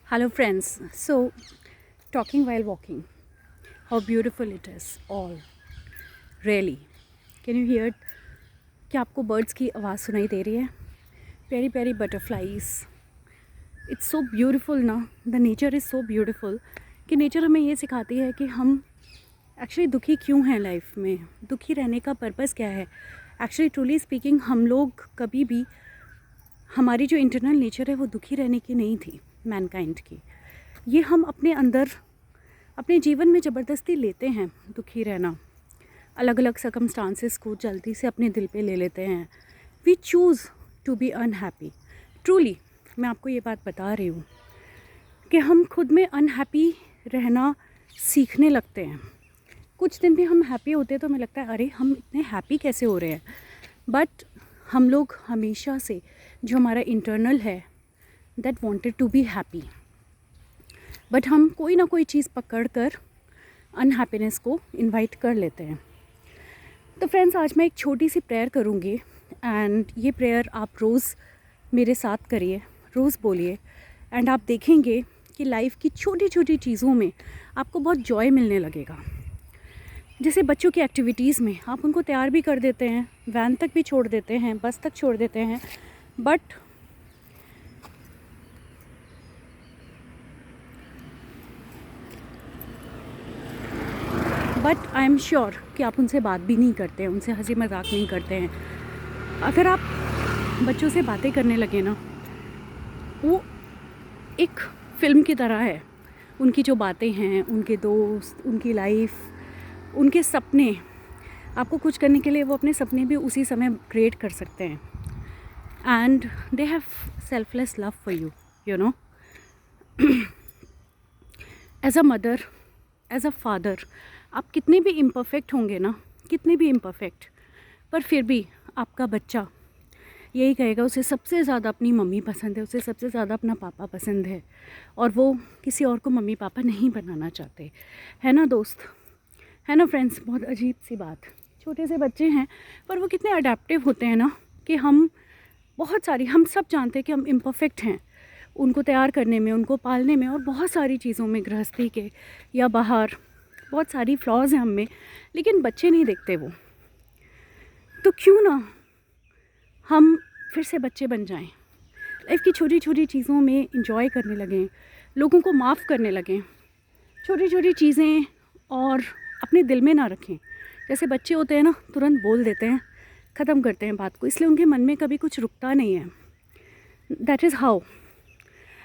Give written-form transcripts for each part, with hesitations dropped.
Hello, friends. So, talking while walking, how beautiful it is, all. Really. Can you hear? क्या आपको birds की आवाज़ सुनाई दे रही है? प्यारी प्यारी बटरफ्लाइज. इट्स सो ब्यूटीफुल ना. The nature is so beautiful कि नेचर हमें ये सिखाती है कि हम एक्चुअली दुखी क्यों हैं लाइफ में, दुखी रहने का पर्पस क्या है. एक्चुअली ट्रूली स्पीकिंग, हम लोग कभी भी, हमारी जो इंटरनल नेचर है वो दुखी रहने की नहीं थी, मैनकाइंड की. ये हम अपने अंदर अपने जीवन में ज़बरदस्ती लेते हैं दुखी रहना. अलग अलग सर्कमस्टांसेस को जल्दी से अपने दिल पे ले लेते हैं. We choose to be unhappy. Truly मैं आपको ये बात बता रही हूँ कि हम खुद में अनहैप्पी रहना सीखने लगते हैं. कुछ दिन भी हम हैप्पी होते हैं तो हमें लगता है अरे हम इतने हैप्पी कैसे हो रहे हैं. बट हम लोग हमेशा से जो हमारा इंटरनल है that wanted to be happy, but हम कोई ना कोई चीज़ पकड़ कर अनहैप्पीनेस को इनवाइट कर लेते हैं. तो फ्रेंड्स, आज मैं एक छोटी सी प्रेयर करूँगी एंड ये प्रेयर आप रोज़ मेरे साथ करिए, रोज़ बोलिए एंड आप देखेंगे कि लाइफ की छोटी छोटी चीज़ों में आपको बहुत जॉय मिलने लगेगा. जैसे बच्चों की एक्टिविटीज़ में आप उनको तैयार भी कर देते हैं, वैन तक भी छोड़ देते हैं, बस तक छोड़ देते हैं, बट आई एम श्योर कि आप उनसे बात भी नहीं करते हैं, उनसे हंसी मजाक नहीं करते हैं. अगर आप बच्चों से बातें करने लगे ना, वो एक फ़िल्म की तरह है. उनकी जो बातें हैं, उनके दोस्त, उनकी लाइफ, उनके सपने, आपको कुछ करने के लिए वो अपने सपने भी उसी समय क्रिएट कर सकते हैं. And they have selfless love for you, you know. As a mother, as a father, आप कितने भी इम्परफेक्ट होंगे ना, कितने भी इम्परफेक्ट, पर फिर भी आपका बच्चा यही कहेगा उसे सबसे ज़्यादा अपनी मम्मी पसंद है, उसे सबसे ज़्यादा अपना पापा पसंद है, और वो किसी और को मम्मी पापा नहीं बनाना चाहते. है ना दोस्त, है ना फ्रेंड्स. बहुत अजीब सी बात. छोटे से बच्चे हैं पर वो कितने अडेप्टिव होते हैं ना कि हम हम सब जानते हैं कि हम इम्परफेक्ट हैं उनको तैयार करने में, उनको पालने में और बहुत सारी चीज़ों में, गृहस्थी के या बाहर बहुत सारी फ्लॉज हैं हम में, लेकिन बच्चे नहीं देखते वो. तो क्यों ना हम फिर से बच्चे बन जाएं, लाइफ की छोटी छोटी चीज़ों में इंजॉय करने लगें, लोगों को माफ़ करने लगें, छोटी छोटी चीज़ें, और अपने दिल में ना रखें. जैसे बच्चे होते हैं ना, तुरंत बोल देते हैं, ख़त्म करते हैं बात को, इसलिए उनके मन में कभी कुछ रुकता नहीं है. That is how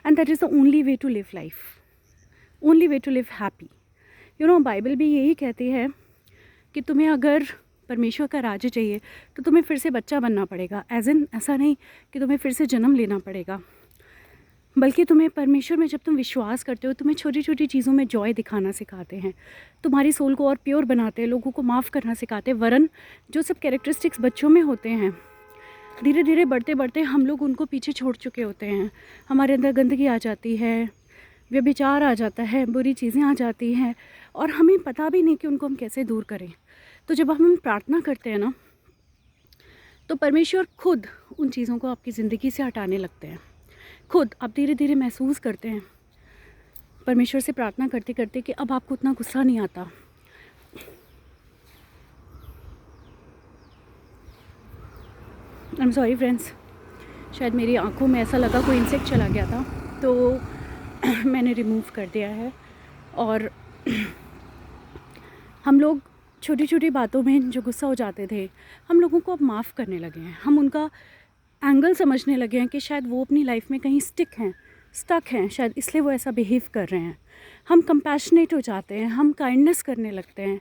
and that is the only way to live life, only way to live happy. You know, Bible भी यही कहती है कि तुम्हें अगर परमेश्वर का राज्य चाहिए तो तुम्हें फिर से बच्चा बनना पड़ेगा. एज इन ऐसा नहीं कि तुम्हें फिर से जन्म लेना पड़ेगा, बल्कि तुम्हें परमेश्वर में जब तुम विश्वास करते हो, तुम्हें छोटी छोटी चीज़ों में जॉय दिखाना सिखाते हैं, तुम्हारी सोल को और प्योर बनाते हैं, लोगों को माफ़ करना सिखाते हैं. वरन जो सब कैरेक्टरिस्टिक्स बच्चों में होते हैं, धीरे धीरे बढ़ते बढ़ते हम लोग उनको पीछे छोड़ चुके होते हैं. हमारे अंदर गंदगी आ जाती है, व्यभिचार आ जाता है, बुरी चीज़ें आ जाती हैं, और हमें पता भी नहीं कि उनको हम कैसे दूर करें. तो जब हम प्रार्थना करते हैं ना, तो परमेश्वर खुद उन चीज़ों को आपकी ज़िंदगी से हटाने लगते हैं. खुद आप धीरे धीरे महसूस करते हैं परमेश्वर से प्रार्थना करते करते कि अब आपको उतना गुस्सा नहीं आता. आई एम सॉरी फ्रेंड्स, शायद मेरी आंखों में ऐसा लगा कोई इंसेक्ट चला गया था, तो मैंने रिमूव कर दिया है. और हम लोग छोटी छोटी बातों में जो गुस्सा हो जाते थे, हम लोगों को अब माफ़ करने लगे हैं. हम उनका एंगल समझने लगे हैं कि शायद वो अपनी लाइफ में कहीं स्टक हैं, शायद इसलिए वो ऐसा बिहेव कर रहे हैं. हम कंपैशनेट हो जाते हैं, हम काइंडनेस करने लगते हैं.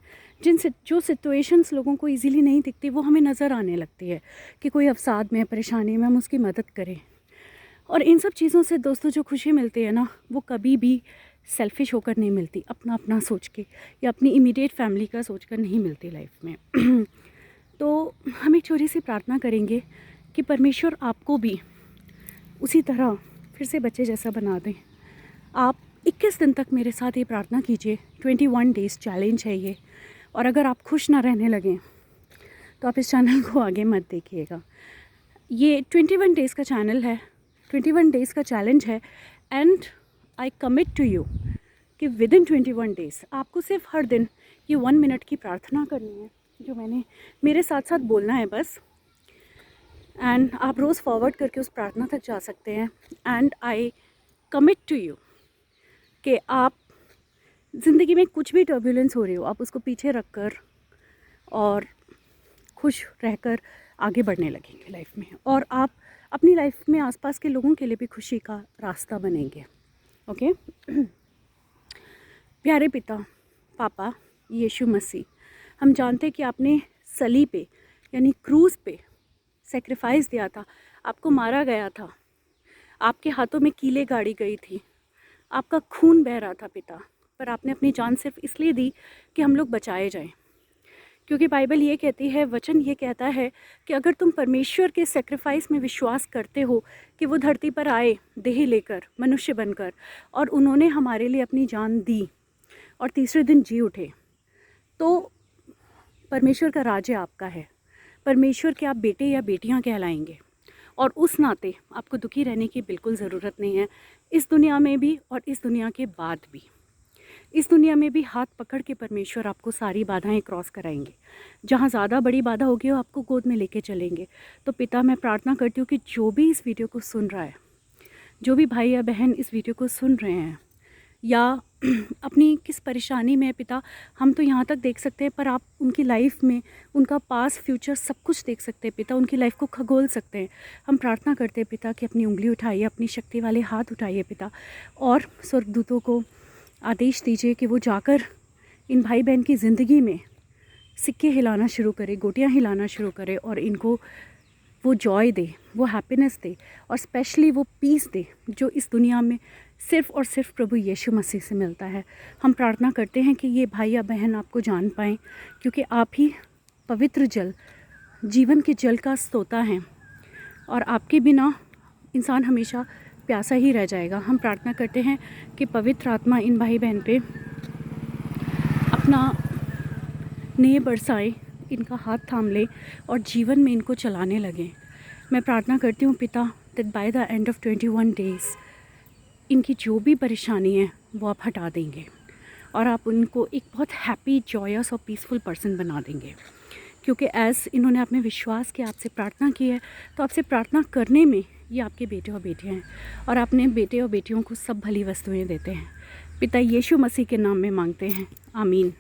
जो सिचुएशंस लोगों को इजीली नहीं दिखती वो हमें नज़र आने लगती है कि कोई अवसाद में, परेशानी में, हम उसकी मदद करें. और इन सब चीज़ों से दोस्तों जो खुशी मिलती है ना, वो कभी भी सेल्फिश होकर नहीं मिलती, अपना अपना सोच के या अपनी इमीडिएट फैमिली का सोच कर नहीं मिलती लाइफ में. तो हम एक छोटी सी प्रार्थना करेंगे कि परमेश्वर आपको भी उसी तरह फिर से बच्चे जैसा बना दें. आप 21 दिन तक मेरे साथ ये प्रार्थना कीजिए. 21 डेज़ चैलेंज है ये. और अगर आप खुश ना रहने लगें तो आप इस चैनल को आगे मत देखिएगा. ये 21 डेज़ का चैनल है, 21 डेज़ का चैलेंज है. And I commit to you कि विद इन 21 डेज़ आपको सिर्फ हर दिन ये 1 मिनट की प्रार्थना करनी है, जो मैंने मेरे साथ साथ बोलना है बस। एंड आप रोज़ फॉरवर्ड करके उस प्रार्थना तक जा सकते हैं। And I commit to you कि आप ज़िंदगी में कुछ भी टर्बुलेंस हो रही हो, आप उसको पीछे रख कर और खुश रहकर आगे बढ़ने लगेंगे लाइफ में, और आप अपनी लाइफ में आसपास के लोगों के लिए भी खुशी का रास्ता बनेंगे। ओके प्यारे पिता, पापा यीशु मसीह, हम जानते हैं कि आपने सली पे यानी क्रूज़ पे सेक्रीफाइस दिया था, आपको मारा गया था, आपके हाथों में कीलें गाड़ी गई थी, आपका खून बह रहा था पिता, पर आपने अपनी जान सिर्फ इसलिए दी कि हम लोग बचाए जाएं। क्योंकि बाइबल ये कहती है, वचन ये कहता है कि अगर तुम परमेश्वर के सेक्रीफाइस में विश्वास करते हो कि वो धरती पर आए देह लेकर, मनुष्य बनकर, और उन्होंने हमारे लिए अपनी जान दी और तीसरे दिन जी उठे, तो परमेश्वर का राज्य आपका है, परमेश्वर के आप बेटे या बेटियां कहलाएंगे। और उस नाते आपको दुखी रहने की बिल्कुल ज़रूरत नहीं है, इस दुनिया में भी और इस दुनिया के बाद भी। इस दुनिया में भी हाथ पकड़ के परमेश्वर आपको सारी बाधाएं क्रॉस कराएंगे। जहाँ ज़्यादा बड़ी बाधा होगी वो आपको गोद में लेके चलेंगे। तो पिता, मैं प्रार्थना करती हूँ कि जो भी इस वीडियो को सुन रहा है, जो भी भाई या बहन इस वीडियो को सुन रहे हैं, या अपनी किस परेशानी में है पिता, हम तो यहाँ तक देख सकते हैं, पर आप उनकी लाइफ में उनका पास फ्यूचर सब कुछ देख सकते हैं पिता, उनकी लाइफ को खगोल सकते हैं। हम प्रार्थना करते हैं पिता कि अपनी उंगली उठाइए, अपनी शक्ति वाले हाथ उठाइए पिता, और स्वर्गदूतों को आदेश दीजिए कि वो जाकर इन भाई बहन की ज़िंदगी में सिक्के हिलाना शुरू करे, गोटियाँ हिलाना शुरू करे, और इनको वो जॉय दे, वो हैप्पीनेस दे, और स्पेशली वो पीस दे जो इस दुनिया में सिर्फ़ और सिर्फ प्रभु यीशु मसीह से मिलता है। हम प्रार्थना करते हैं कि ये भाई या बहन आपको जान पाएँ, क्योंकि आप ही पवित्र जल, जीवन के जल का सोता हैं, और आपके बिना इंसान हमेशा प्यासा ही रह जाएगा। हम प्रार्थना करते हैं कि पवित्र आत्मा इन भाई बहन पे अपना नेह बरसाए, इनका हाथ थाम ले और जीवन में इनको चलाने लगे। मैं प्रार्थना करती हूँ पिता that by the end of 21 days इनकी जो भी परेशानी है वो आप हटा देंगे, और आप उनको एक बहुत हैप्पी, जॉयस और पीसफुल पर्सन बना देंगे। क्योंकि एज़ इन्होंने आपने विश्वास किया, आपसे प्रार्थना की है, तो आपसे प्रार्थना करने में ये आपके बेटे और बेटियाँ हैं, और आपने बेटे और बेटियों को सब भली वस्तुएं देते हैं। पिता यीशु मसीह के नाम में मांगते हैं, आमीन।